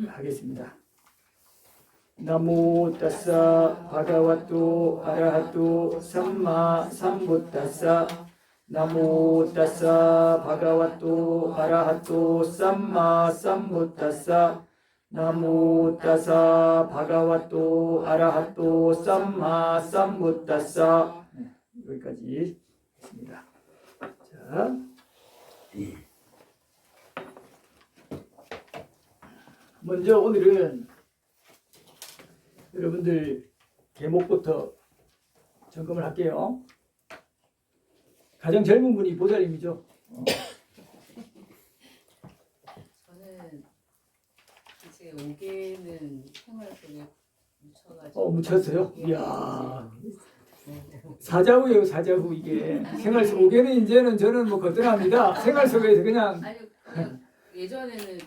하겠습니다. 나모 따사 바가와토 아라하토 삼마 삼부따사 나모 따사 바가와토 아라하토 삼마 삼부따사 나모 따사 바가와토 아라하토 삼마 삼부따사. 여기까지 했습니다. 자, 먼저 오늘은 여러분들 제목부터 점검을 할게요. 가장 젊은 분이 보살님이죠. 저는 이제 5개는 생활 속에 묻혀가지고 묻혔어요? 이야, 사자후예요, 사자후. 이게 생활 속 5개는 이제는 저는 뭐 거뜬합니다. 생활 속에서 그냥 그냥 예전에는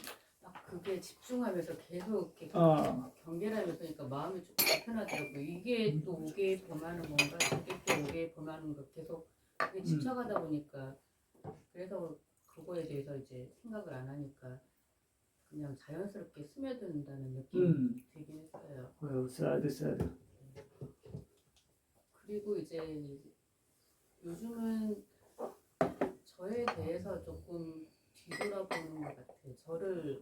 막 그게 집중하면서 계속 이렇게 경계하면서 그러니까 마음이 조금 불편하더라고요. 이게 또 5개에 범하는 건가, 저게 또 5개에 범하는 거 계속 그게 집착하다 보니까 그래서 그거에 대해서 이제 생각을 안 하니까 그냥 자연스럽게 스며든다는 느낌이 들긴 했어요. 사드. 그리고 이제 요즘은 저에 대해서 조금 뒤돌아보는 것 같아요. 저를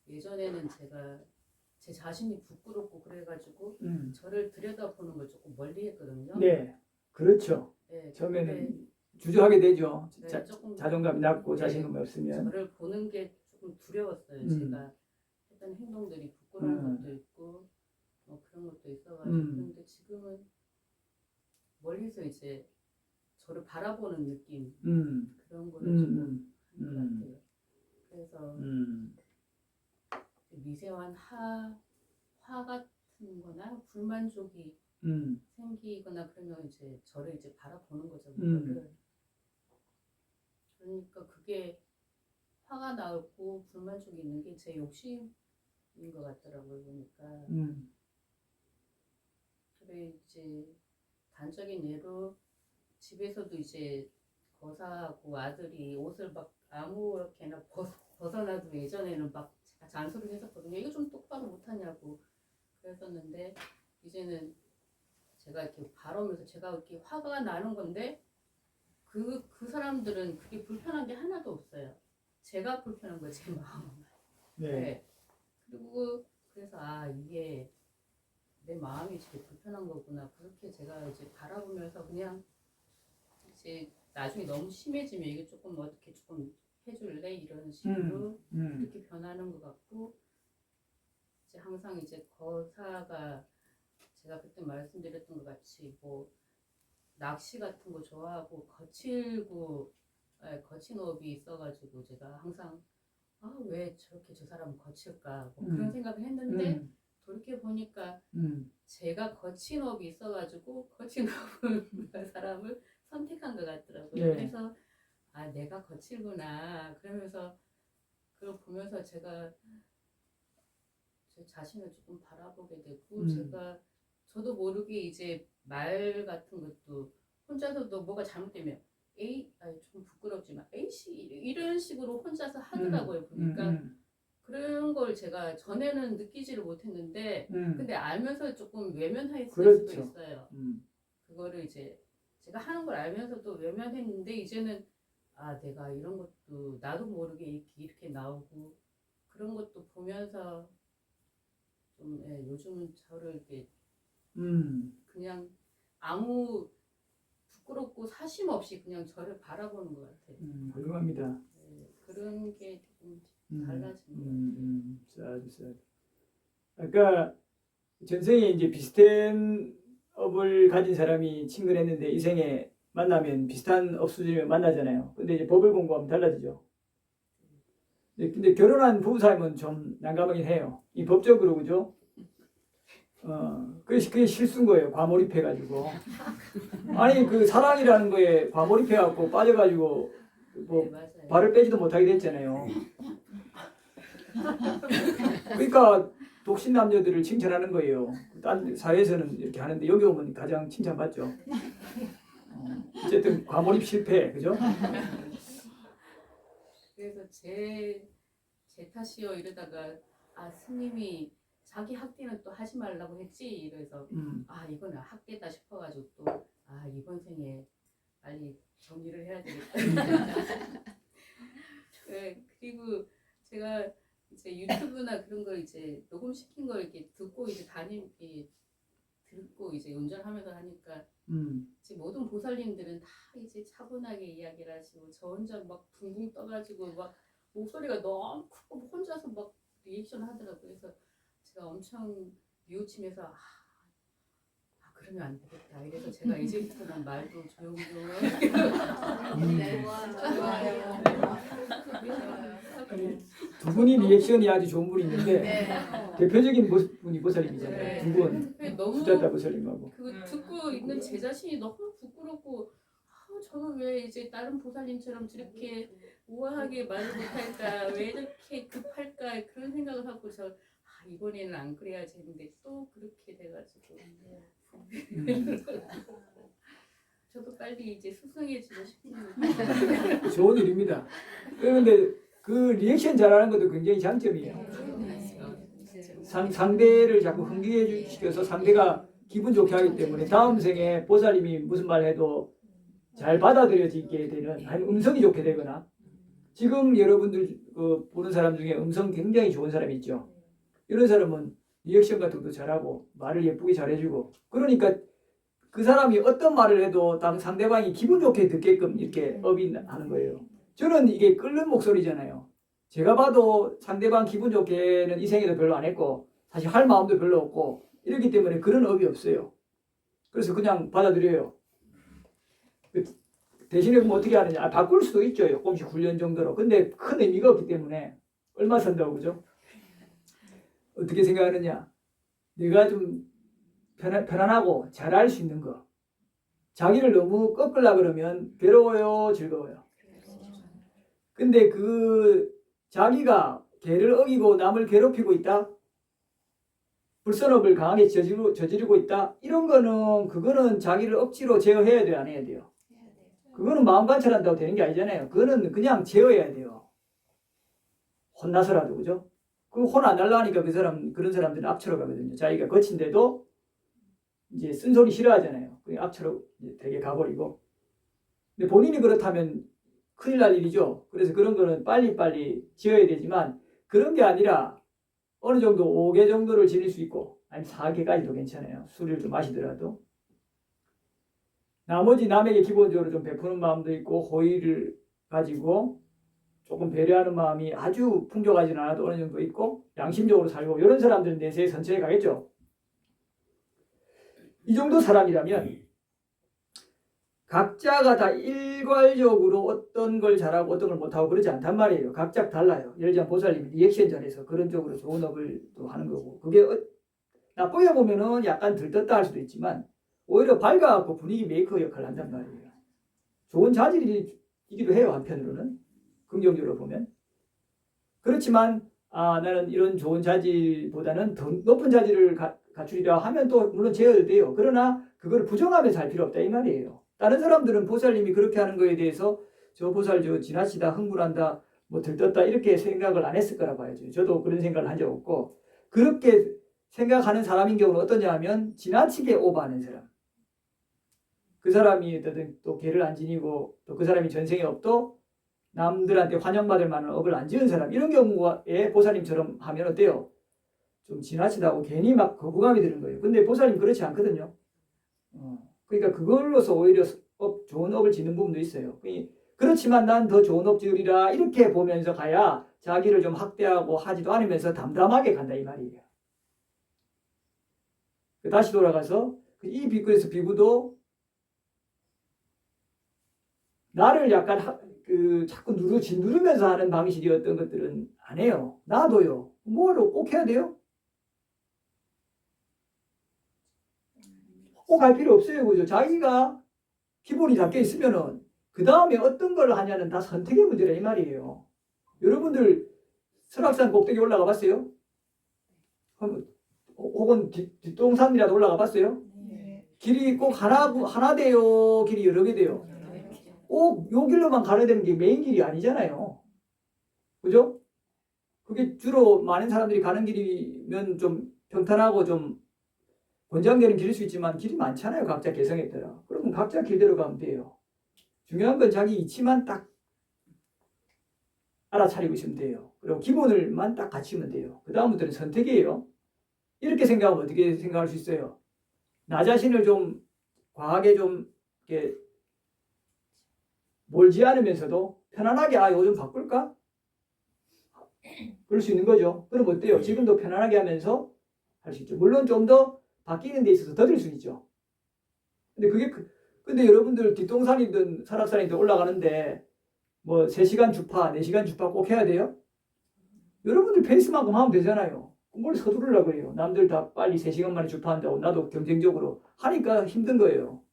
예전에는 제가 제 자신이 부끄럽고 그래가지고 저를 들여다보는 걸 조금 멀리 했거든요. 네, 그렇죠. 네, 처음에는 주저하게 되죠. 네, 조금 자존감이 낮고 네, 자신감이 없으면. 저를 보는 게 조금 두려웠어요. 제가 했던 행동들이 부끄러운 것도 있고 뭐 그런 것도 있어가지고 근데 지금은 멀리서 이제 저를 바라보는 느낌 그런 거를 조금 하는 것 같아요. 그래서 미세한 화 같은 거나 불만족이 생기거나 그러면 이제 저를 이제 바라보는 거죠. 그거를. 그러니까 그게 화가 나고 불만족이 있는 게 제 욕심인 것 같더라고요. 보니까. 그래 이제 단적인 예로 집에서도 이제 거사하고 아들이 옷을 막 아무렇게나 벗어나도 예전에는 막 잔소리를 했었거든요. 이거 좀 똑바로 못하냐고 그랬었는데 이제는 제가 이렇게 바라면서 제가 이렇게 화가 나는 건데 그 사람들은 그게 불편한 게 하나도 없어요. 제가 불편한 거예요, 제 마음은. 네. 그리고 그래서 이게 내 마음이 되게 불편한 거구나. 그렇게 제가 이제 바라보면서 그냥 이제 나중에 너무 심해지면 이게 조금 어떻게 조금 해줄래 이런 식으로 그렇게 변하는 것 같고 이제 항상 이제 거사가 제가 그때 말씀드렸던 것 같이 뭐 낚시 같은 거 좋아하고 거친 업이 있어가지고 제가 항상 왜 저렇게 저 사람은 거칠까 뭐 그런 생각을 했는데 돌이켜 보니까 제가 거친 업이 있어가지고 거친 업을 사람을 선택한 것 같더라고요. 네. 그래서 내가 거칠구나 그러면서 그걸 보면서 제가 제 자신을 조금 바라보게 되고 저도 모르게 이제 말 같은 것도 혼자서도 뭐가 잘못되면 좀 부끄럽지만 에이씨 이런 식으로 혼자서 하더라고요. 보니까 그런 걸 제가 전에는 느끼지를 못했는데 근데 알면서 조금 외면했을 수도 있어요. 그거를 이제 제가 하는 걸 알면서도 외면했는데 이제는 내가 이런 것도 나도 모르게 이렇게 나오고 그런 것도 보면서 좀 요즘은 저를 이렇게 그냥 아무 부끄럽고 사심 없이 그냥 저를 바라보는 것 같아요. 훌륭합니다. 그런 게 조금 달라진 것 같아요. 싸주. 아까 전생에 이제 비슷한 업을 가진 사람이 친근했는데 이 생에 만나면 비슷한 업 수준을 만나잖아요. 근데 이제 법을 공부하면 달라지죠. 근데 결혼한 부부싸움은 좀 난감하긴 해요. 이 법적으로 그죠? 그게 실수인 거예요. 과몰입해가지고. 아니 그 사랑이라는 거에 과몰입해갖고 빠져가지고 뭐 네, 발을 빼지도 못하게 됐잖아요. 그러니까 독신 남녀들을 칭찬하는 거예요. 딴 사회에서는 이렇게 하는데 여기 오면 가장 칭찬받죠. 어쨌든 과몰입 실패, 그죠? 그래서 제 탓이요 이러다가 스님이 자기 학대는 또 하지 말라고 했지. 이래서 이거는 학대다 싶어가지고 또 이번 생에 빨리 정리를 해야 되겠다. 네, 그리고 제가 이제 유튜브나 그런 걸 이제 녹음시킨 걸 이렇게 듣고 이제 듣고 이제 운전하면서 하니까 이제 모든 보살님들은 다 이제 차분하게 이야기를 하시고 저 혼자 막 붕붕 떠가지고 막 목소리가 너무 크고 혼자서 막 리액션 하더라고요. 그래서 제가 엄청 뉘우치면서 그러면 안 되겠다. 이래서 제가 이제부터는 말도 조용조용 두 분이 리액션이 아주 좋은 분이 있는데 대표적인 분이 보살님이잖아요. 두 분. 너무 수자타 보살님하고. 그거 듣고 있는 제 자신이 너무 부끄럽고 저는 왜 이제 다른 보살님처럼 저렇게 우아하게 말을 못할까, 왜 이렇게 급할까 그런 생각을 하고 이번에는 안 그래야지 했는데 또 그렇게 돼가지고 저도 빨리 이제 수승해지고 싶은데 좋은 일입니다. 그런데 그 리액션 잘하는 것도 굉장히 장점이에요. 상대를 자꾸 흥기해 시켜서 상대가 기분 좋게 하기 때문에 다음 생에 보살님이 무슨 말 해도 잘 받아들여지게 되는, 아니면 음성이 좋게 되거나, 지금 여러분들 보는 사람 중에 음성 굉장히 좋은 사람이 있죠. 이런 사람은 리액션 같은 것도 잘하고 말을 예쁘게 잘해주고, 그러니까 그 사람이 어떤 말을 해도 상대방이 기분 좋게 듣게끔 이렇게 업인하는 거예요. 저는 이게 끓는 목소리잖아요. 제가 봐도 상대방 기분 좋게는 이 생에도 별로 안 했고 사실 할 마음도 별로 없고 이렇기 때문에 그런 업이 없어요. 그래서 그냥 받아들여요. 대신에 그럼 어떻게 하느냐, 바꿀 수도 있죠. 조금씩 훈련 정도로. 근데 큰 의미가 없기 때문에 얼마 쓴다고, 그죠? 어떻게 생각하느냐, 내가 좀 편안하고 잘할 수 있는 거. 자기를 너무 꺾으려 그러면 괴로워요, 즐거워요? 근데 그 자기가 개를 어기고 남을 괴롭히고 있다, 불선업을 강하게 저지르고 있다, 이런 거는 그거는 자기를 억지로 제어해야 돼요, 안 해야 돼요? 그거는 마음 관찰한다고 되는 게 아니잖아요. 그거는 그냥 제어해야 돼요. 혼나서라도, 그죠? 그 혼 안 날라 하니까 그런 사람들은 앞으로 가거든요. 자기가 거친데도 이제 쓴소리 싫어하잖아요. 그냥 앞으로 되게 가버리고. 근데 본인이 그렇다면 큰일 날 일이죠. 그래서 그런 거는 빨리빨리 지어야 되지만, 그런 게 아니라 어느 정도 5개 정도를 지닐 수 있고, 아니면 4개까지도 괜찮아요. 술을 좀 마시더라도. 나머지 남에게 기본적으로 좀 베푸는 마음도 있고, 호의를 가지고 조금 배려하는 마음이 아주 풍족하지는 않아도 어느 정도 있고, 양심적으로 살고, 이런 사람들은 내세에 선처해 가겠죠. 이 정도 사람이라면 각자가 다 일괄적으로 어떤 걸 잘하고 어떤 걸 못하고 그러지 않단 말이에요. 각자 달라요. 예를 들면 보살님이 리액션 잘해서 그런 쪽으로 좋은 업을 또 하는 거고, 그게 나쁘게 보면은 약간 들떴다 할 수도 있지만 오히려 밝아갖고 분위기 메이커 역할을 한단 말이에요. 좋은 자질이기도 해요, 한편으로는. 긍정적으로 보면. 그렇지만 나는 이런 좋은 자질보다는 더 높은 자질을 갖추리라 하면 또 물론 제어도 돼요. 그러나 그걸 부정하면서 할 필요 없다, 이 말이에요. 다른 사람들은 보살님이 그렇게 하는 거에 대해서 저 보살 지나치다, 흥분한다, 뭐 들떴다 이렇게 생각을 안 했을 거라 봐야죠. 저도 그런 생각을 한 적 없고, 그렇게 생각하는 사람인 경우는 어떠냐 하면 지나치게 오버하는 사람. 그 사람이 또 개를 안 지니고 또 그 사람이 전생에 업도 남들한테 환영받을 만한 업을 안 지은 사람, 이런 경우에 보살님처럼 하면 어때요? 좀 지나치다고 괜히 막 거부감이 드는 거예요. 근데 보살님 그렇지 않거든요. 그러니까 그걸로서 오히려 좋은 업을 짓는 부분도 있어요. 그렇지만 난 더 좋은 업 지으리라 이렇게 보면서 가야 자기를 좀 학대하고 하지도 않으면서 담담하게 간다, 이 말이에요. 다시 돌아가서 그래서 비구도 나를 약간 자꾸 누르면서 하는 방식이었던 것들은 안 해요. 나도요. 뭐를 꼭 해야 돼요? 꼭 할 필요 없어요. 그죠? 자기가 기본이 잡혀 있으면은 그 다음에 어떤 걸 하냐는 다 선택의 문제라, 이 말이에요. 여러분들 설악산 꼭대기 올라가 봤어요? 혹은 뒷동산이라도 올라가 봤어요? 길이 꼭 하나 돼요? 길이 여러 개 돼요? 꼭 요 길로만 가야 되는 게 메인 길이 아니잖아요. 그죠? 그게 주로 많은 사람들이 가는 길이면 좀 평탄하고 좀 권장되는 길일 수 있지만 길이 많잖아요. 각자 개성에 따라. 그러면 각자 길대로 가면 돼요. 중요한 건 자기 이치만 딱 알아차리고 있으면 돼요. 그리고 기본을만 딱 갖추면 돼요. 그 다음부터는 선택이에요. 이렇게 생각하면 어떻게 생각할 수 있어요? 나 자신을 좀 과하게 좀 이렇게 몰지 않으면서도 편안하게 요즘 바꿀까? 그럴 수 있는 거죠. 그럼 어때요? 지금도 편안하게 하면서 할 수 있죠. 물론 좀 더 바뀌는 데 있어서 더딜 수 있죠. 근데 여러분들 뒷동산이든 설악산이든 올라가는데 뭐 3시간 주파, 4시간 주파 꼭 해야 돼요? 여러분들 페이스만큼 하면 되잖아요. 뭘 서두르려고 해요. 남들 다 빨리 3시간 만에 주파한다고 나도 경쟁적으로 하니까 힘든 거예요.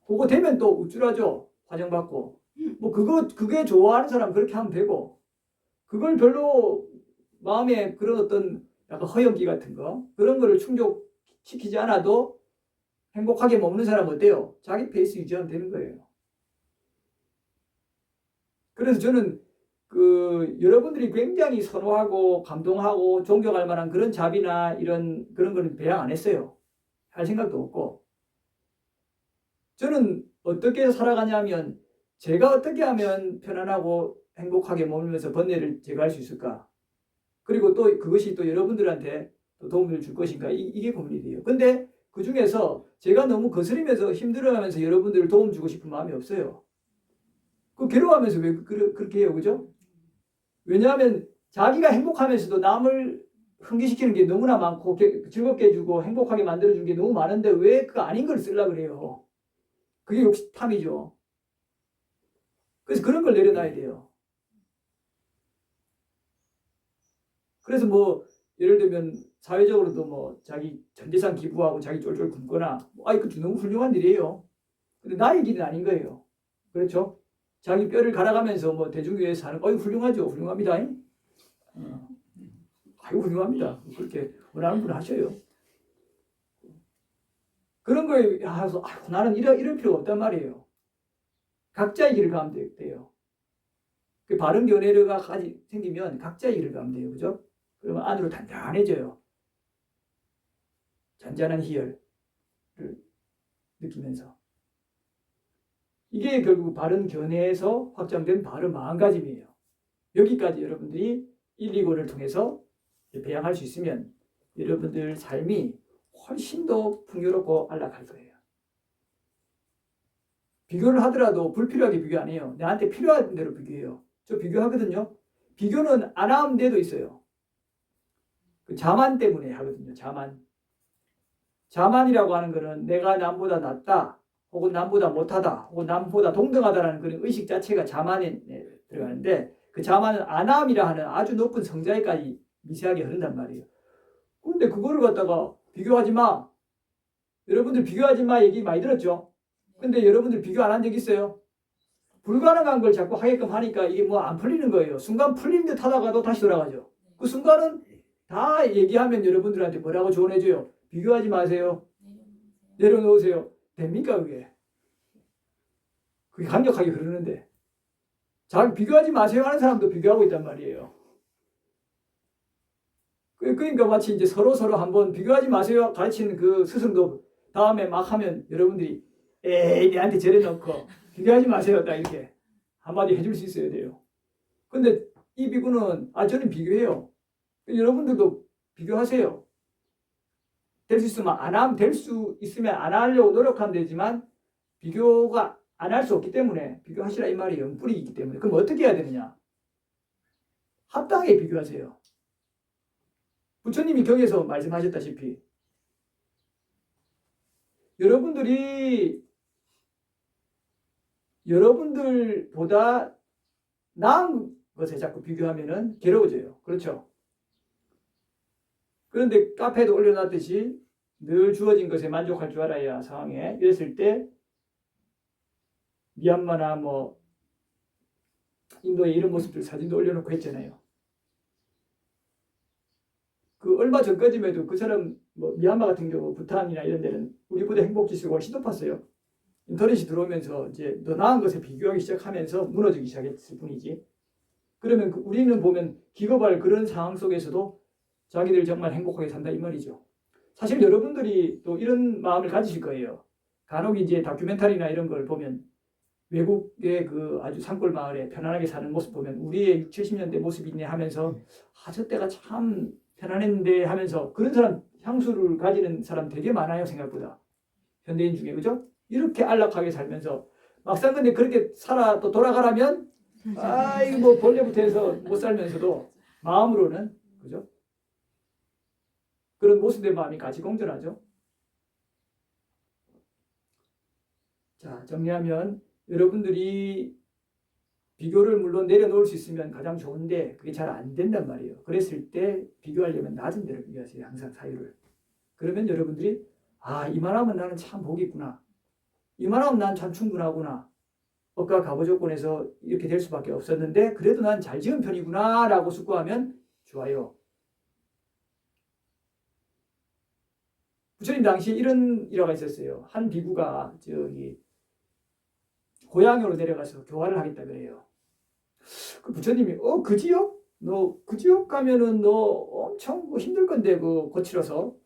그거 되면 또 우쭐하죠. 과정받고. 뭐 그게 좋아하는 사람 그렇게 하면 되고, 그걸 별로 마음에 그런 어떤 약간 허영기 같은 거, 그런 거를 충족시키지 않아도 행복하게 먹는 사람 어때요? 자기 페이스 유지하면 되는 거예요. 그래서 저는 여러분들이 굉장히 선호하고 감동하고 존경할 만한 그런 자비나 그런 거는 배양 안 했어요. 할 생각도 없고. 저는 어떻게 살아가냐면 제가 어떻게 하면 편안하고 행복하게 머물면서 번뇌를 제거할 수 있을까? 그리고 또 그것이 또 여러분들한테 또 도움을 줄 것인가? 이게 고민이 돼요. 근데 그 중에서 제가 너무 거스리면서 힘들어하면서 여러분들을 도움 주고 싶은 마음이 없어요. 괴로워하면서 왜 그렇게 해요? 그죠? 왜냐하면 자기가 행복하면서도 남을 흥기시키는 게 너무나 많고 즐겁게 해주고 행복하게 만들어주는 게 너무 많은데 왜 그 아닌 걸 쓰려고 그래요? 그게 욕심탐이죠. 그래서 그런 걸 내려놔야 돼요. 그래서 뭐 예를 들면 사회적으로도 뭐 자기 전재산 기부하고 자기 쫄쫄 굶거나 이거 너무 훌륭한 일이에요. 근데 나의 길은 아닌 거예요. 그렇죠? 자기 뼈를 갈아가면서 뭐 대중교회에서 사는 훌륭하죠. 훌륭합니다. 훌륭합니다. 그렇게 원하는 분 하셔요. 그런 거에 나는 이럴 필요가 없단 말이에요. 각자의 길을 가면 돼요. 그 바른 견해가 생기면 각자의 길을 가면 돼요. 그죠? 그러면 안으로 단단해져요. 잔잔한 희열을 느끼면서. 이게 결국 바른 견해에서 확장된 바른 마음가짐이에요. 여기까지 여러분들이 1, 2권을 통해서 배양할 수 있으면 여러분들 삶이 훨씬 더 풍요롭고 안락할 거예요. 비교를 하더라도 불필요하게 비교 안 해요. 나한테 필요한 대로 비교해요. 저 비교하거든요. 비교는 안 하는 데도 있어요. 그 자만 때문에 하거든요. 자만이라고 하는 거는 내가 남보다 낫다, 혹은 남보다 못하다, 혹은 남보다 동등하다라는 그런 의식 자체가 자만에 들어가는데, 그 자만은 안함이라 하는 아주 높은 성자에까지 미세하게 흐른단 말이에요. 근데 그거를 갖다가 비교하지 마. 여러분들 비교하지 마 얘기 많이 들었죠? 근데 여러분들 비교 안 한 적 있어요? 불가능한 걸 자꾸 하게끔 하니까 이게 뭐 안 풀리는 거예요. 순간 풀린 듯 하다가도 다시 돌아가죠. 그 순간은 다 얘기하면 여러분들한테 뭐라고 조언해줘요? 비교하지 마세요. 내려놓으세요. 됩니까 그게? 그게 강력하게 흐르는데. 자기 비교하지 마세요 하는 사람도 비교하고 있단 말이에요. 그러니까 마치 이제 서로 한번 비교하지 마세요 가르치는 그 스승도 다음에 막 하면 여러분들이 에이 내한테 저래놓고 비교하지 마세요 딱 이렇게 한마디 해줄 수 있어야 돼요. 근데 이 비구는 저는 비교해요. 여러분들도 비교하세요. 될 수 있으면 될 수 있으면 안 하려고 노력하면 되지만 비교가 안 할 수 없기 때문에 비교하시라 이 말이에요. 뿌리 있기 때문에. 그럼 어떻게 해야 되느냐? 합당하게 비교하세요. 부처님이 경에서 말씀하셨다시피 여러분들보다 나은 것에 자꾸 비교하면은 괴로워져요. 그렇죠? 그런데 카페에도 올려놨듯이 늘 주어진 것에 만족할 줄 알아야 상황에 이랬을 때 미얀마나 뭐 인도의 이런 모습들 사진도 올려놓고 했잖아요. 그 얼마 전까지만 해도 그 사람 뭐 미얀마 같은 경우 부탄이나 이런 데는 우리보다 행복지수가 훨씬 높았어요. 인터넷이 들어오면서 이제 더 나은 것에 비교하기 시작하면서 무너지기 시작했을 뿐이지. 그러면 우리는 보면 기겁할 그런 상황 속에서도 자기들 정말 행복하게 산다 이 말이죠. 사실 여러분들이 또 이런 마음을 가지실 거예요. 간혹 이제 다큐멘터리나 이런 걸 보면 외국의 그 아주 산골 마을에 편안하게 사는 모습 보면 우리의 6, 70년대 모습이 있네 하면서 저 때가 참 편안했는데 하면서 그런 사람 향수를 가지는 사람 되게 많아요. 생각보다 현대인 중에. 그죠? 이렇게 안락하게 살면서 막상 근데 그렇게 살아 또 돌아가라면 이거 뭐 벌레부터 해서 못 살면서도 마음으로는 그죠? 그런 모습의 마음이 같이 공존하죠. 자, 정리하면 여러분들이 비교를 물론 내려놓을 수 있으면 가장 좋은데 그게 잘 안 된단 말이에요. 그랬을 때 비교하려면 낮은 데로 비교하세요. 항상 사유를. 그러면 여러분들이 이만하면 나는 참 복이 있구나. 이만하면 난 참 충분하구나. 업과 갑오 조건에서 이렇게 될 수밖에 없었는데 그래도 난 잘 지은 편이구나 라고 숙고하면 좋아요. 부처님 당시에 이런 일화가 있었어요. 한 비구가 고향으로 내려가서 교화를 하겠다 그래요. 그 부처님이 그 지역? 너 그 지역 가면은 너 엄청 힘들 건데 그 거칠어서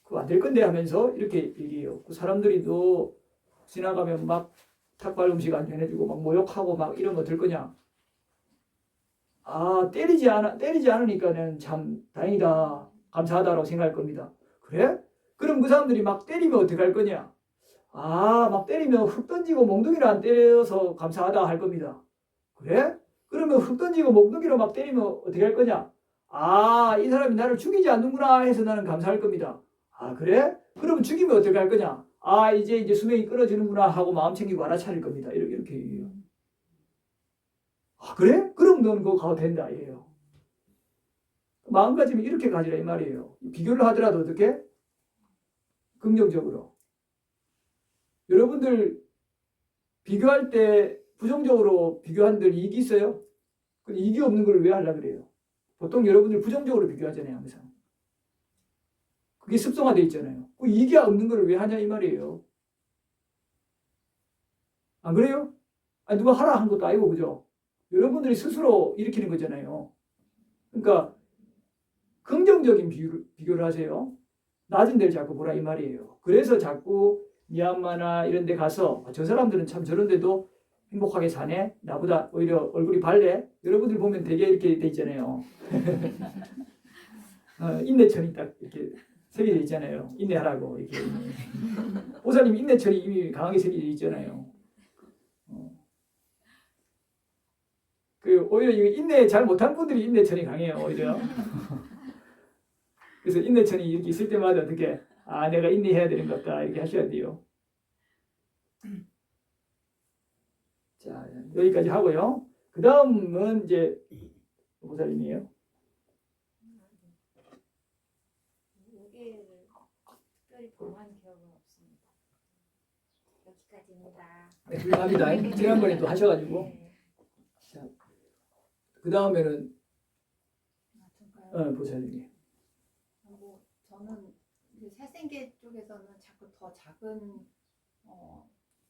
그거 안 될 건데 하면서 이렇게 얘기해요. 그 사람들이 너 지나가면 막 탁발 음식 안 전해주고 막 모욕하고 막 이런 거 들 거냐? 때리지 않으니까는 참 다행이다, 감사하다라고 생각할 겁니다. 그래? 그럼 그 사람들이 막 때리면 어떻게 할 거냐? 막 때리면 흙 던지고 몽둥이로 안 때려서 감사하다 할 겁니다. 그래? 그러면 흙 던지고 몽둥이로 막 때리면 어떻게 할 거냐? 이 사람이 나를 죽이지 않는구나 해서 나는 감사할 겁니다. 그래? 그러면 죽이면 어떻게 할 거냐? 이제 수명이 끊어지는구나 하고 마음 챙기고 알아차릴 겁니다. 이렇게 얘기해요. 그래? 그럼 너는 그거 가도 된다 이래요. 마음가짐이 이렇게 가지라 이 말이에요. 비교를 하더라도 어떻게? 긍정적으로. 여러분들 비교할 때 부정적으로 비교한들 이익이 있어요? 근데 이익이 없는 걸 왜 하려고 그래요? 보통 여러분들 부정적으로 비교하잖아요. 항상. 그게 습성화되어 있잖아요. 그 이익이 없는 걸 왜 하냐 이 말이에요. 안 그래요? 누가 하라 한 것도 아니고 그죠? 여러분들이 스스로 일으키는 거잖아요. 그러니까 긍정적인 비교를 하세요. 낮은 데를 자꾸 보라 이 말이에요. 그래서 자꾸 미얀마나 이런 데 가서 저 사람들은 참 저런 데도 행복하게 사네. 나보다 오히려 얼굴이 밝네. 여러분들 보면 되게 이렇게 돼 있잖아요. 인내천이 딱 이렇게 새겨져 있잖아요. 인내하라고 이렇게. 보살님 인내천이 이미 강하게 새겨져 있잖아요. 오히려 인내 잘 못한 분들이 인내천이 강해요. 오히려. 그래서 인내천이 이렇게 있을 때마다 어떻게 내가 인내해야 되는 것 같다 이렇게 하셔야 돼요. 자, 여기까지 하고요. 그 다음은 이제 보살님이에요. 요기를 특별히 범한 기억은 없습니다. 여기까지입니다. 네, 훌륭합니다. 지난번에도 하셔가지고. 네. 자, 그 다음에는 정말 보살님이. 저는 이제 살생계 쪽에서는 자꾸 더 작은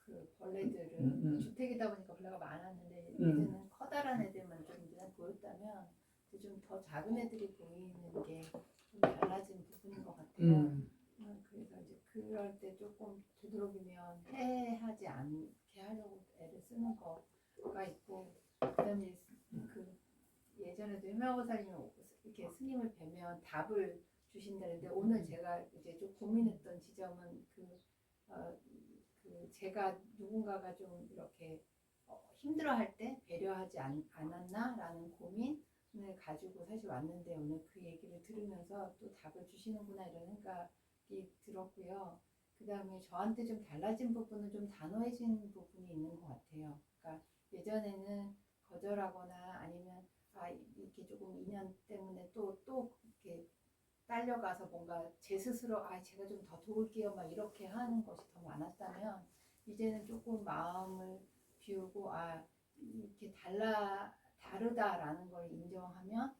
그 벌레들을 주택이다 보니까 벌레가 많았는데 이제는 커다란 애들만 좀 눈에 보였다면 좀 더 작은 애들이 보이는 게 좀 달라진 부분인 것 같아요. 그래서 이제 그럴 때 조금 되도록이면 해하지 않게 하려고 애를 쓰는 거가 있고, 그다음에 그 예전에도 해마고사님이 이렇게 스님을 뵈면 답을 주신다는데 오늘 제가 이제 좀 고민했던 지점은 제가 누군가가 좀 이렇게 힘들어할 때 배려하지 않았나라는 고민을 가지고 사실 왔는데 오늘 그 얘기를 들으면서 또 답을 주시는구나 이런 생각이 들었고요. 그 다음에 저한테 좀 달라진 부분은 좀 단호해진 부분이 있는 것 같아요. 그러니까 예전에는 거절하거나 아니면 이렇게 조금 인연 때문에 또 이렇게 딸려가서 뭔가 제 스스로 제가 좀 더 도울게요 막 이렇게 하는 것이 더 많았다면 이제는 조금 마음을 비우고 이렇게 다르다라는 걸 인정하면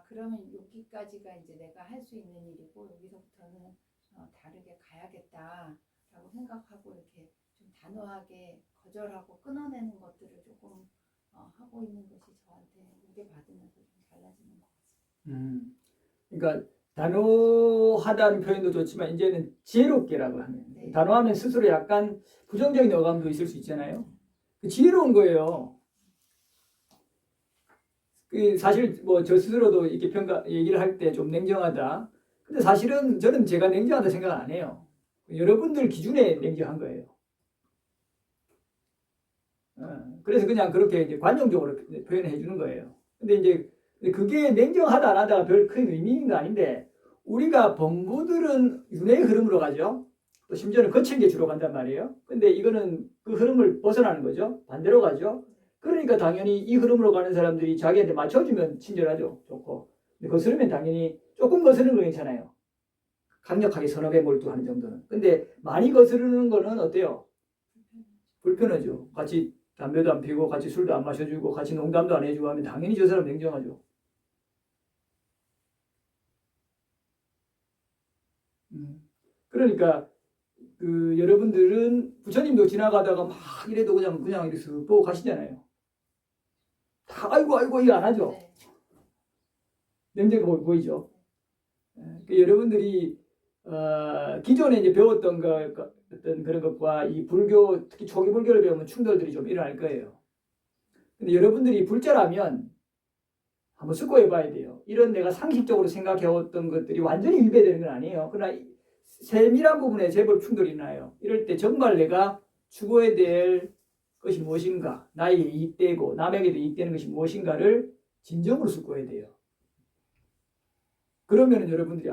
그러면 여기까지가 이제 내가 할 수 있는 일이고 여기서부터는 다르게 가야겠다라고 생각하고 이렇게 좀 단호하게 거절하고 끊어내는 것들을 조금 하고 있는 것이 저한테 무게 받으면서 좀 달라지는 것 같습니다. 그러니까 단호하다는 표현도 좋지만 이제는 지혜롭게라고 하면 네. 단호하면 스스로 약간 부정적인 어감도 있을 수 있잖아요. 지혜로운 거예요. 사실 뭐 저 스스로도 이렇게 얘기를 할 때 좀 냉정하다. 근데 사실은 저는 제가 냉정하다 생각 안 해요. 여러분들 기준에 냉정한 거예요. 그래서 그냥 그렇게 이제 관용적으로 표현해 주는 거예요. 근데 이제 그게 냉정하다 안 하다가 별 큰 의미 있는 거 아닌데 우리가 범부들은 윤회의 흐름으로 가죠. 또 심지어는 거친 게 주로 간단 말이에요. 근데 이거는 그 흐름을 벗어나는 거죠. 반대로 가죠. 그러니까 당연히 이 흐름으로 가는 사람들이 자기한테 맞춰주면 친절하죠. 좋고. 근데 거스르면 당연히 조금 거스르는 거 괜찮아요. 강력하게 선업에 몰두하는 정도는. 근데 많이 거스르는 거는 어때요? 불편하죠. 같이 담배도 안 피고 같이 술도 안 마셔주고 같이 농담도 안 해주고 하면 당연히 저 사람 냉정하죠. 그러니까 여러분들은 부처님도 지나가다가 막 이래도 그냥 이렇게 쓱 보고 가시잖아요. 다 아이고 이거 안 하죠. 네. 냉정해 보이죠. 여러분들이 기존에 이제 배웠던 어떤 그런 것과 이 불교 특히 초기 불교를 배우면 충돌들이 좀 일어날 거예요. 근데 여러분들이 불자라면 한번 숙고해 봐야 돼요. 이런 내가 상식적으로 생각해왔던 것들이 완전히 위배되는 건 아니에요. 그러나 세밀한 부분에 제법 충돌이 나요. 이럴 때 정말 내가 추구해야 될 것이 무엇인가, 나에게 이익되고 남에게도 이익되는 것이 무엇인가를 진정으로 숙고해야 돼요. 그러면 여러분들이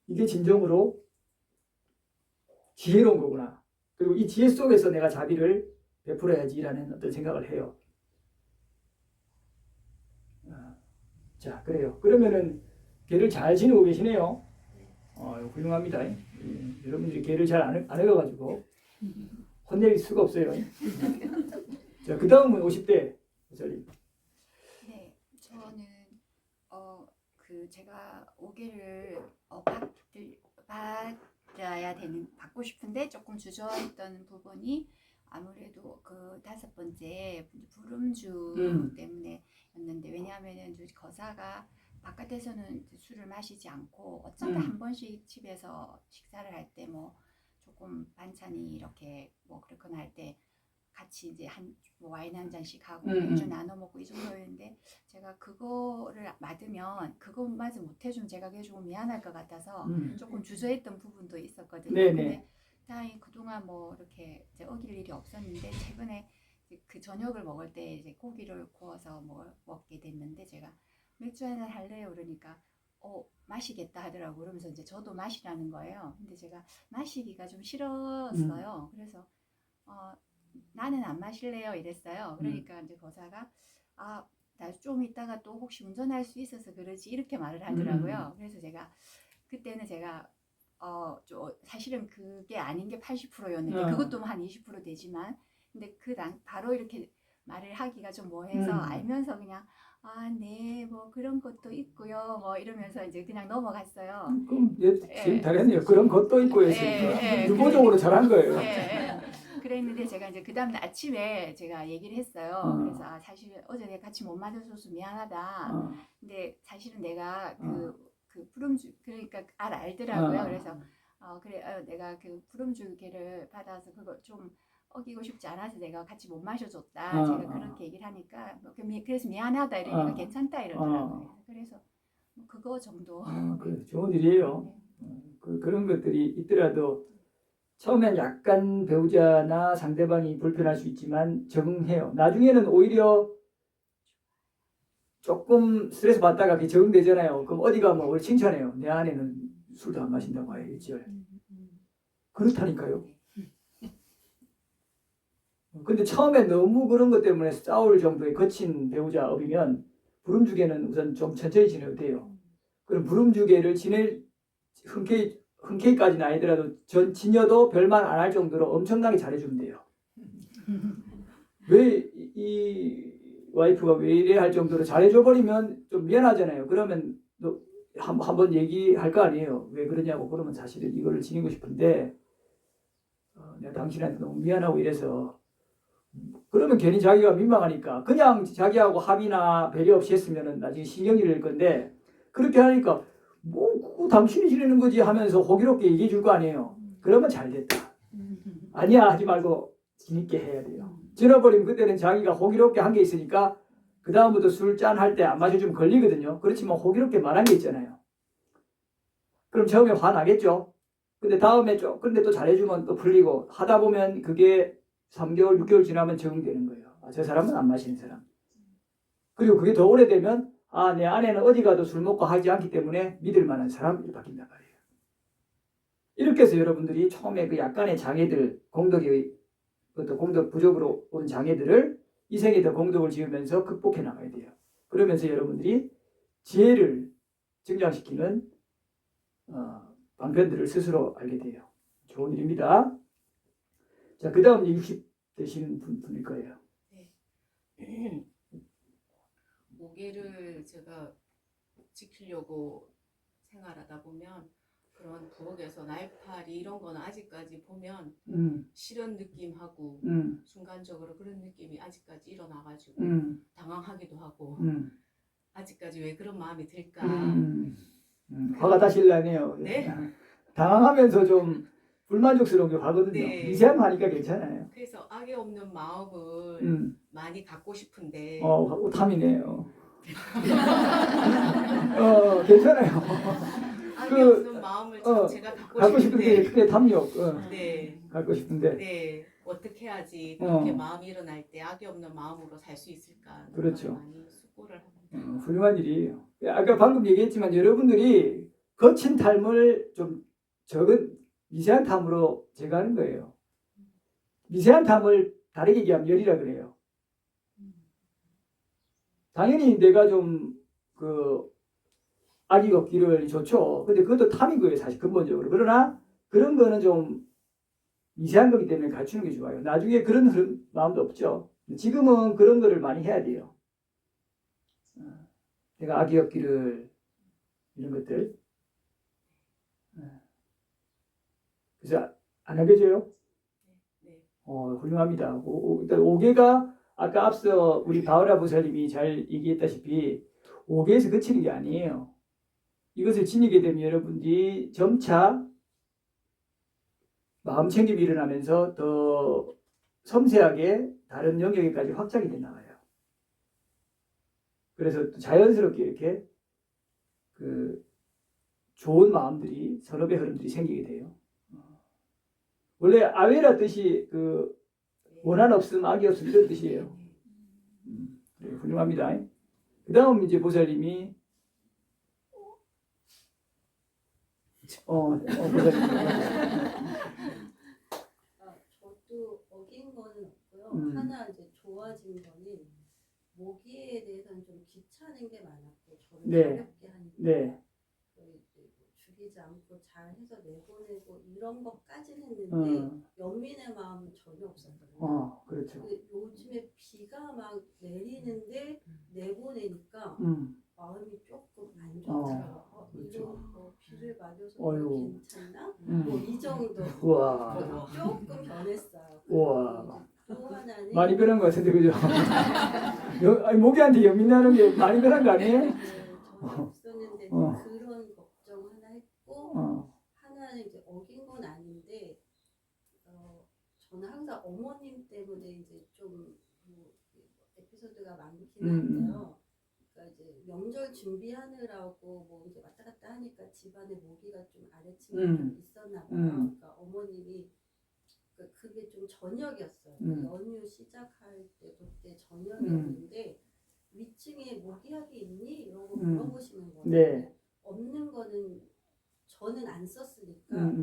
이게 진정으로 지혜로운 거구나. 그리고 이 지혜 속에서 내가 자비를 베풀어야지라는 어떤 생각을 해요. 자, 그래요. 그러면은 개를 잘 지내고 계시네요. 훌륭합니다. 여러분들이 개를 잘 안 해가지고 혼낼 수가 없어요. 자, 그 다음은 50대 저리. 네, 저는 제가 5개를 받고 싶은데 조금 주저했던 부분이 아무래도 그 5번째 불음주 때문에였는데, 왜냐하면은 거사가 바깥에서는 사실은 술을 마시지 않고 어쩌다 한 번씩 집에서 식사를 할 때 뭐 조금 반찬이 이렇게 뭐 그렇거나 할 때 같이 이제 뭐 와인 한 잔씩 하고 맥주 나눠 먹고 이 정도였는데, 제가 그거를 맡으면 그거 맛을 못 해주면 제가 그게 조금 미안할 것 같아서 조금 주저했던 부분도 있었거든요. 네네. 근데 다행히 그동안 뭐 이렇게 이제 어길 일이 없었는데, 최근에 그 저녁을 먹을 때 이제 고기를 구워서 먹게 됐는데, 제가 맥주 한잔 할래요 그러니까 마시겠다 하더라고. 그러면서 이제 저도 마시라는 거예요. 근데 제가 마시기가 좀 싫었어요. 그래서 나는 안 마실래요 이랬어요. 그러니까 이제 거사가 나 좀 이따가 또 혹시 운전할 수 있어서 그러지 이렇게 말을 하더라고요. 그래서 그때는 제가 사실은 그게 아닌 게 80%였는데 그것도 한 20% 되지만, 근데 바로 이렇게 말을 하기가 좀 뭐해서 알면서 그냥 네, 뭐 그런 것도 있고요, 뭐 이러면서 이제 그냥 넘어갔어요. 그럼 제일 잘했네요. 그런 것도 있고요. 유보적으로 잘한 거예요. 그랬는데 제가 이제 그 다음 아침에 제가 얘기를 했어요. 그래서 사실 어제 내가 같이 못 맞아줘서 미안하다. 근데 사실은 내가 그 불음주 그러니까 알더라고요. 그래서 그래 내가 그 불음주계를 받아서 그거 좀 어기고 싶지 않아서 내가 같이 못 마셔줬다. 제가 그렇게 얘기를 하니까 그래서 미안하다 이러니까 괜찮다 이러더라고요. 그래서 그거 정도. 그래, 좋은 일이에요. 그런 것들이 있더라도 처음엔 약간 배우자나 상대방이 불편할 수 있지만 적응해요. 나중에는 오히려 조금 스트레스 받다가 그게 적응되잖아요. 그럼 어디 가면 우리 칭찬해요. 내 아내는 술도 안 마신다고 해야겠지. 그렇다니까요. 근데 처음에 너무 그런 것 때문에 싸울 정도의 거친 배우자 업이면 불음주계는 우선 좀 천천히 지내도 돼요. 그럼 불음주계를 흔쾌히까지는 아니더라도 진여도 별말 안 할 정도로 엄청나게 잘해주면 돼요. 왜 이 와이프가 왜 이래 할 정도로 잘해줘 버리면 좀 미안하잖아요. 그러면 한번 얘기할 거 아니에요. 왜 그러냐고. 그러면 사실은 이거를 지니고 싶은데 내가 당신한테 너무 미안하고 이래서 그러면 괜히 자기가 민망하니까 그냥 자기하고 합의나 배려 없이 했으면 나중에 신경질이 낼 건데 그렇게 하니까 뭐 당신이 지르는 거지 하면서 호기롭게 얘기해 줄 거 아니에요. 그러면 잘 됐다. 아니야 하지 말고 재밌게 해야 돼요. 질러버리면 그때는 자기가 호기롭게 한 게 있으니까 그 다음부터 술 짠 할 때 안 마셔주면 걸리거든요. 그렇지만 호기롭게 말한 게 있잖아요. 그럼 처음에 화나겠죠. 근데 다음에 근데 또 잘해주면 또 풀리고 하다 보면 그게 3개월, 6개월 지나면 적응되는 거예요. 아, 저 사람은 안 마시는 사람. 그리고 그게 더 오래되면 아, 내 아내는 어디 가도 술 먹고 하지 않기 때문에 믿을 만한 사람이 바뀐단 말이에요. 이렇게 해서 여러분들이 처음에 그 약간의 장애들, 공덕의 어떤 공덕 부족으로 오는 장애들을 이 생에 더 공덕을 지으면서 극복해 나가야 돼요. 그러면서 여러분들이 지혜를 증장시키는 방편들을 스스로 알게 돼요. 좋은 일입니다. 자, 그 다음 60 되시는 분일 거예요. 모기를 제가 지키려고 생활하다 보면 그런 부엌에서 날파리 이런 거는 아직까지 보면 싫은 느낌하고 순간적으로 그런 느낌이 아직까지 일어나가지고 당황하기도 하고 아직까지 왜 그런 마음이 들까. 화가 다시 나네요. 네? 당황하면서 좀 불만족스러운 게 화거든요. 네. 미세한 하니까 괜찮아요. 그래서 악의 없는 마음을 많이 갖고 싶은데 탐이네요. 괜찮아요. 악의 없는 마음을 참 제가 갖고 싶은데 그게 탐욕. 네. 갖고 싶은데. 네. 어떻게 해야지 그렇게 마음이 일어날 때 악의 없는 마음으로 살 수 있을까. 그렇죠. 많이 숙고를 합니다. 훌륭한 일이에요. 아까 방금 얘기했지만 여러분들이 거친 탐을 좀 적은 미세한 탐으로 제거하는 거예요. 미세한 탐을 다르게 얘기하면 열이라 그래요. 당연히 내가 좀 악이 없기를 좋죠. 근데 그것도 탐인 거예요, 사실 근본적으로. 그러나 그런 거는 좀 미세한 거기 때문에 갖추는 게 좋아요. 나중에 그런 마음도 없죠. 지금은 그런 거를 많이 해야 돼요. 내가 악이 없기를 이런 것들. 그래서 안 하게 돼요? 네. 훌륭합니다. 일단 5개가 아까 앞서 우리 바울아 보살님이 잘 얘기했다시피 5개에서 그치는 게 아니에요. 이것을 지니게 되면 여러분들이 점차 마음 챙김이 일어나면서 더 섬세하게 다른 영역에까지 확장이 돼 나가요. 그래서 자연스럽게 이렇게 좋은 마음들이 선업의 흐름들이 생기게 돼요. 원래 아웨라 뜻이 원한 없음, 악이 없음 이런 뜻이에요. 네, 훌륭합니다. 그 다음 이제 보살님이 보살님. 저도 어긴 거는 없고요. 하나 이제 좋아진 거는 모기에 대해서는 좀 귀찮은 게 많았고 저를 네. 가볍게 하니까 네. 죽이지 않고 잘 해서 내보내고 이런 것까지는 했는데 연민의 마음은 전혀 없었거든요. 그렇죠. 근데 요즘에 비가 막 내리는데 내보내니까 마음이 조금 안 좋더라고요. 그렇죠. 이거 비를 맞아서 어휴. 괜찮나? 뭐 이 정도 우와. 조금 변했어요. 우와. 또 하나는 많이 변한 것 같은데 그죠? 아니, 모기한테 연민나는 게 많이 변한 거 아니에요? 전혀 없었는데 그런 걱정 하나 했고 하나는 이제 어긴 건 아닌데 저는 항상 어머님 때문에 이제 좀 에피소드가 많긴 한데요. 그러니까 이제 명절 준비하느라고 뭐 이제 왔다 갔다 하니까 집안에 모기가 좀 아래층에 좀 있었나 봐요. 그러니까 어머님이 그게 좀 저녁이었어요. 연휴 시작할 때 그때 저녁이었는데 위층에 모기약이 있니? 이러고 물어보시는 거예요. 네. 없는 거는 저는 안 썼으니까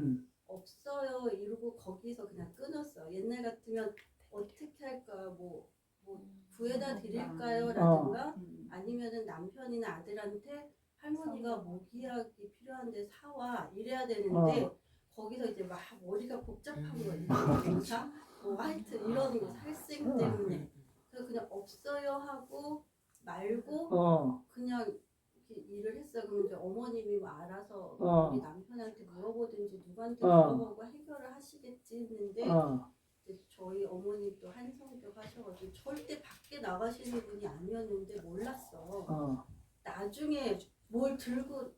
없어요 이러고 거기서 그냥 끊었어요. 옛날 같으면 어떻게 할까 뭐 구해다 드릴까요? 라든가 아니면은 남편이나 아들한테 할머니가 모기약이 필요한데 사와 이래야 되는데 거기서 이제 막 머리가 복잡한 거예요. 검사, 뭐 화이트 이런 거 살생 때문에 그래서 그냥 없어요 하고 말고 그냥 일을 했어요. 그럼 이제 어머님이 뭐 알아서 우리 남편한테 물어보든지 누구한테 물어보고 해결을 하시겠지 했는데 이제 저희 어머니도 한성교 하셔가지고 절대 밖에 나가시는 분이 아니었는데 몰랐어. 나중에 뭘 들고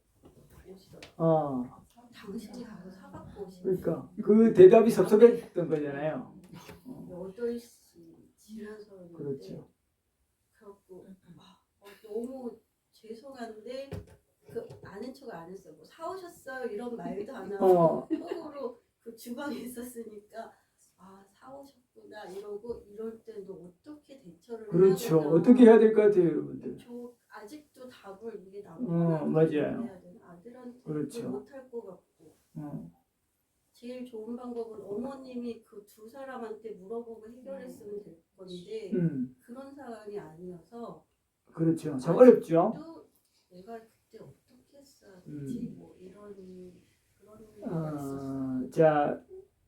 오시더라고. 당신이 가서 사갖고 오시는. 그러니까 그 대답이 섭섭했던 거잖아요. 8시 지나서였는데. 그렇죠. 그래갖고 너무 죄송한데 그 아는 척 안 했어요. 뭐 사오셨어요 이런 말도 안 하고 속으로 그 주방에 있었으니까 사오셨구나 이러고 이럴 때 너 어떻게 대처를 그렇죠. 해야 되나. 어떻게 해야 될 것 같아요, 여러분들. 저 아직도 답을 이게 남편한테 맞아요. 해야 되나 아들한테 그렇죠. 못할 것 같고. 제일 좋은 방법은 어머님이 그 두 사람한테 물어보고 해결했으면 될 건데 그런 상황이 아니어서 그렇죠. 참 어렵죠. 또 내가 그때 어떻게 했어야 되지? 뭐 이런 그런 게 있었어요. 자,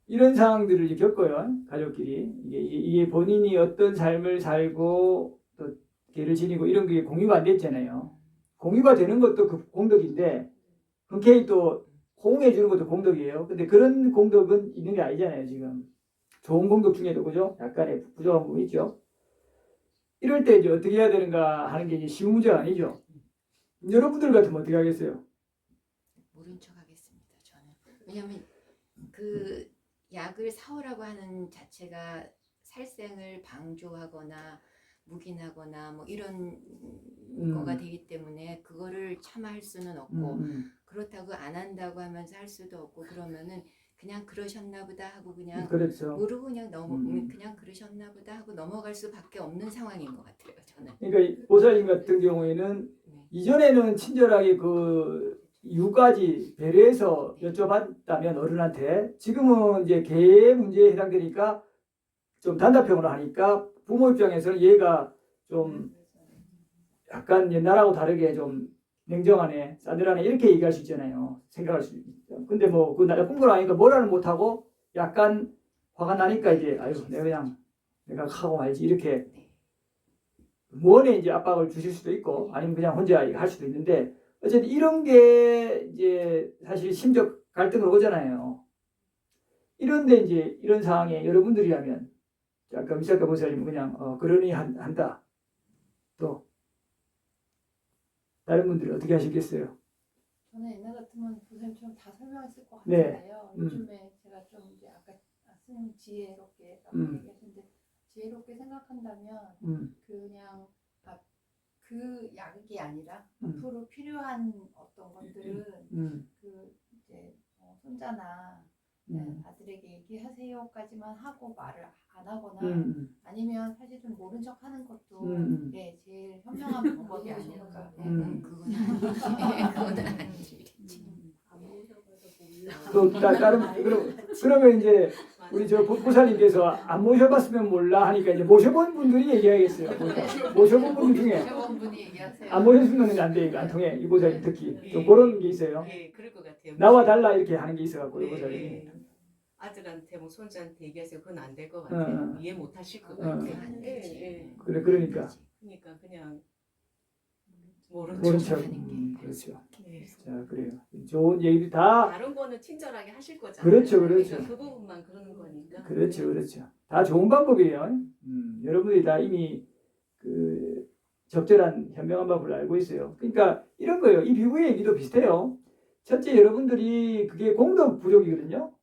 이런 상황들을 이제 겪어요. 가족끼리. 이게 본인이 어떤 삶을 살고 또 개를 지니고 이런 게 공유가 안 됐잖아요. 공유가 되는 것도 그 공덕인데 흔쾌히 또 호응해 주는 것도 공덕이에요. 근데 그런 공덕은 있는 게 아니잖아요, 지금. 좋은 공덕 중에도 그죠? 약간의 부족한 부분이 있죠. 이럴 때 이제 어떻게 해야 되는가 하는 게 이제 쉬운 문제가 아니죠. 여러분들 같으면 어떻게 하겠어요? 모른 척 하겠습니다. 저는 왜냐하면 그 약을 사오라고 하는 자체가 살생을 방조하거나 묵인하거나 뭐 이런 거가 되기 때문에 그거를 차마 할 수는 없고 그렇다고 안 한다고 하면서 할 수도 없고 그러면은 그냥 그러셨나 보다 하고 그냥 그렇죠. 모르고 그냥 그냥 그러셨나 보다 하고 넘어갈 수밖에 없는 상황인 것 같아요. 저는. 그러니까 보살님 같은 경우에는 이전에는 친절하게 그 이유까지 배려해서 여쭤봤다면 어른한테 지금은 이제 개 문제에 해당되니까 좀 단답형으로 하니까 부모 입장에서는 얘가 좀 약간 옛날하고 다르게 좀 냉정하네, 싸늘하네 이렇게 얘기할 수 있잖아요. 생각할 수 있죠. 근데 뭐 그 나쁜 걸 아니까 뭐라는 못하고 약간 화가 나니까 이제 아유 내가 하고 말지 이렇게 무언에 이제 압박을 주실 수도 있고 아니면 그냥 혼자 할 수도 있는데 어쨌든 이런 게 이제 사실 심적 갈등으로 오잖아요. 이런데 이제 이런 상황에 여러분들이라면 아까 위사카 보살님은 그냥 그러니 한다. 또 다른 분들이 어떻게 하시겠어요? 저는 옛날 같으면 보살님처럼 다 설명했을 것 네. 같은데요. 요즘에 제가 좀 이제 아까 스님 지혜롭게 얘기하셨는데 지혜롭게 생각한다면 그냥 그 약이 아니라 앞으로 필요한 어떤 것들은 그 이제 손자나 아들에게 얘기하세요까지만 하고 말을 안 하거나 아니면 사실 좀 모른 척 하는 것도 제일 현명한 방법이 아닐까. 그건 아니지. 안 모셔봐서 몰라. 또 다른 그러면 이제 우리 저 보살님께서 안 모셔봤으면 몰라 하니까 이제 모셔본 분들이 얘기하겠어요. 모셔본 분들 중에 분이 얘기하세요. 안 모셨으면 안 돼. 이거 안 통해. 이 보살님 특히 좀 그런 게 있어요. 예, 그럴 것 같아요. 나와 달라 이렇게 하는 게 있어갖고 이 네, 보살님이. 네. 아들한테 뭐 손자한테 얘기하세요. 그건 안 될 것 같아요. 이해 못 하실 것 같아요. 예. 그러니까 그냥 모른 모른 척 척. 하는 게. 그렇죠. 예. 자 그래요. 좋은 얘기들 다 다른 거는 친절하게 하실 거잖아요. 그렇죠. 그러니까 그 부분만 그러는 거니까. 그렇죠. 다 좋은 방법이에요. 여러분들이 다 이미 그 적절한 현명한 방법을 알고 있어요. 그러니까 이런 거예요. 이 비구의 얘기도 비슷해요. 첫째 여러분들이 그게 공덕 부족이거든요.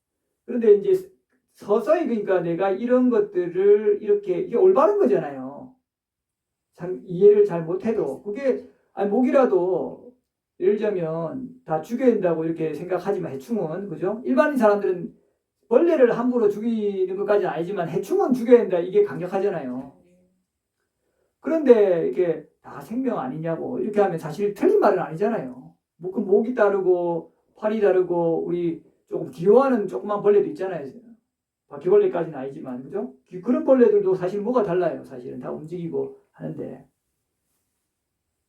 그런데 이제 서서히 그러니까 내가 이런 것들을 이렇게 이게 올바른 거잖아요. 참 이해를 잘 못해도 그게 목이라도 예를 들자면 다 죽여야 된다고 이렇게 생각하지만 해충은 그죠? 일반인 사람들은 벌레를 함부로 죽이는 것까지는 아니지만 해충은 죽여야 된다 이게 강력하잖아요. 그런데 이게 다 생명 아니냐고 이렇게 하면 사실 틀린 말은 아니잖아요. 그 목이 다르고 팔이 다르고 우리 조금 기어하는 조그만 벌레도 있잖아요. 바퀴벌레까지는 아니지만 그죠? 그런 벌레들도 사실 뭐가 달라요. 사실은 다 움직이고 하는데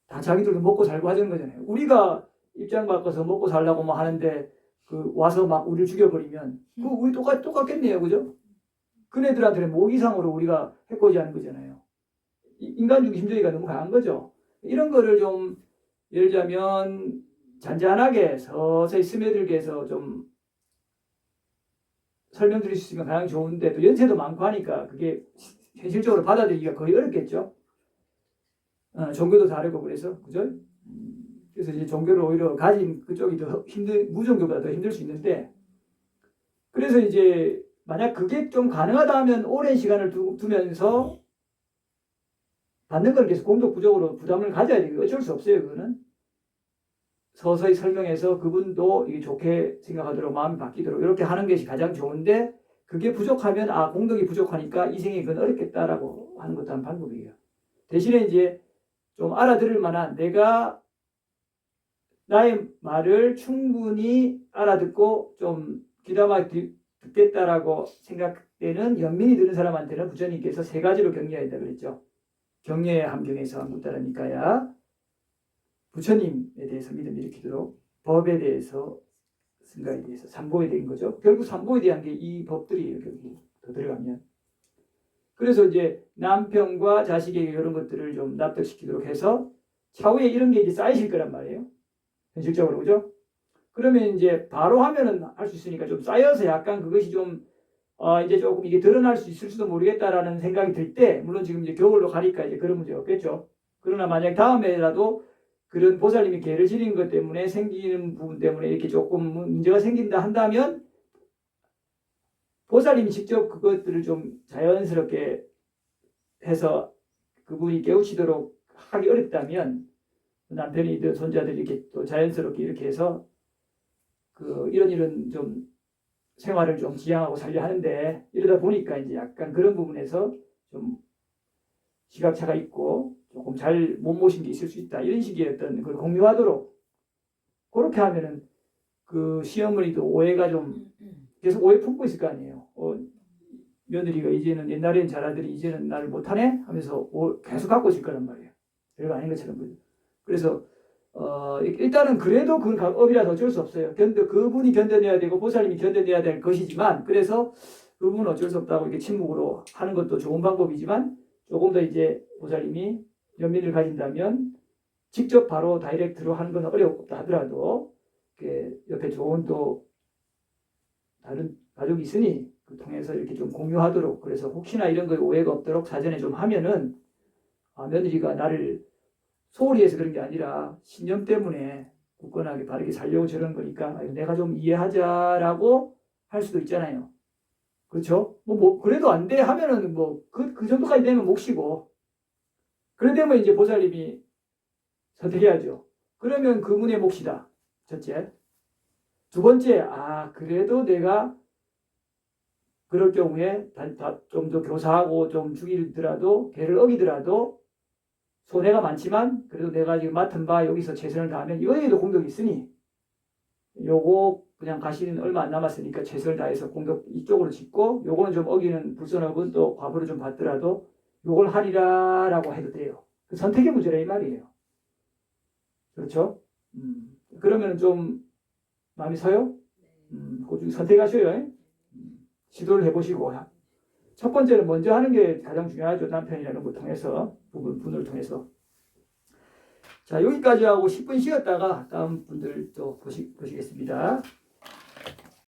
다 자기들도 먹고 살고 하자는 거잖아요. 우리가 입장 바꿔서 먹고 살라고 뭐 하는데 그 와서 막 우리를 죽여버리면 그 우리 똑같겠네요. 그죠? 그네들한테는 모기상으로 우리가 해코지하는 거잖아요. 인간주의 심정이가 너무 강한 거죠. 이런 거를 좀 예를 들자면 잔잔하게 서서히 스며들게 해서 좀 설명드릴 수 있으면 가장 좋은데 또 연세도 많고 하니까 그게 현실적으로 받아들이기가 거의 어렵겠죠. 종교도 다르고 그래서 그죠? 그래서 이제 종교를 오히려 가진 그쪽이 더 무종교보다 더 힘들 수 있는데 그래서 이제 만약 그게 좀 가능하다 하면 오랜 시간을 두면서 받는 걸 계속 공덕 부족으로 부담을 가져야 되고 어쩔 수 없어요. 그거는 서서히 설명해서 그분도 이게 좋게 생각하도록 마음이 바뀌도록 이렇게 하는 것이 가장 좋은데 그게 부족하면 공덕이 부족하니까 이 생에 그건 어렵겠다라고 하는 것도 한 방법이에요. 대신에 이제 좀 알아들을 만한 내가 나의 말을 충분히 알아듣고 좀 귀담아 듣겠다라고 생각되는 연민이 드는 사람한테는 부처님께서 3가지로 격려해야 된다 그랬죠. 격려의 함경에서 한국따라니까야 부처님에 대해서 믿음 일으키도록 법에 대해서 승가에 대해서 삼보에 대한 거죠. 결국 삼보에 대한 게 이 법들이에요. 결국 더 들어가면. 그래서 이제 남편과 자식에게 이런 것들을 좀 납득시키도록 해서 차후에 이런 게 이제 쌓이실 거란 말이에요. 현실적으로 그죠? 그러면 이제 바로 하면은 할 수 있으니까 좀 쌓여서 약간 그것이 좀 이제 조금 이게 드러날 수 있을지도 모르겠다라는 생각이 들 때 물론 지금 이제 겨울로 가니까 이제 그런 문제가 없겠죠. 그러나 만약 다음에라도 그런 보살님이 개를 지린 것 때문에 생기는 부분 때문에 이렇게 조금 문제가 생긴다 한다면 보살님이 직접 그것들을 좀 자연스럽게 해서 그분이 깨우치도록 하기 어렵다면 남편이든 손자들이 이렇게 또 자연스럽게 이렇게 해서 이런 좀 생활을 좀 지향하고 살려 하는데 이러다 보니까 이제 약간 그런 부분에서 좀 시각차가 있고 조금 잘 못 모신 게 있을 수 있다. 이런 식의 어떤 걸 공유하도록 그렇게 하면은 그 시어머니도 오해가 좀 계속 오해 품고 있을 거 아니에요. 며느리가 이제는 옛날엔 잘하더니 이제는 나를 못하네 하면서 계속 갖고 있을 거란 말이에요. 별거 아닌 것처럼 보죠. 그래서 일단은 그래도 그건 업이라서 어쩔 수 없어요. 그분이 견뎌내야 되고 보살님이 견뎌내야 될 것이지만 그래서 그분은 어쩔 수 없다고 이렇게 침묵으로 하는 것도 좋은 방법이지만 조금 더 이제 보살님이 연민을 가진다면 직접 바로 다이렉트로 하는 건 어렵다 하더라도 옆에 좋은 또 다른 가족이 있으니 그 통해서 이렇게 좀 공유하도록 그래서 혹시나 이런 거에 오해가 없도록 사전에 좀 하면은 며느리가 나를 소홀히 해서 그런 게 아니라 신념 때문에 굳건하게 바르게 살려고 저러는 거니까 내가 좀 이해하자라고 할 수도 있잖아요. 그렇죠? 그래도 안 돼 하면은 그 정도까지 되면 몫이고 그래 되면 이제 보살님이 선택해야죠. 그러면 그분의 몫이다. 첫째. 두 번째, 그래도 내가 그럴 경우에 좀 더 교사하고 좀 죽이더라도 개를 어기더라도 손해가 많지만 그래도 내가 지금 맡은 바 여기서 최선을 다하면 이거에도 공덕이 있으니 요거 그냥 가시는 얼마 안 남았으니까 최선을 다해서 공덕 이쪽으로 짓고 요거는 좀 어기는 불선업은 또 과보를 좀 받더라도 요걸 하리라 라고 해도 돼요. 그 선택의 문제라 이 말이에요. 그렇죠? 그러면 좀 마음이 서요? 그 선택하셔요. 시도를 해보시고 첫 번째는 먼저 하는 게 가장 중요하죠. 남편이라는 걸 통해서 분을 통해서. 자 여기까지 하고 10분 쉬었다가 다음 분들 또 보시겠습니다.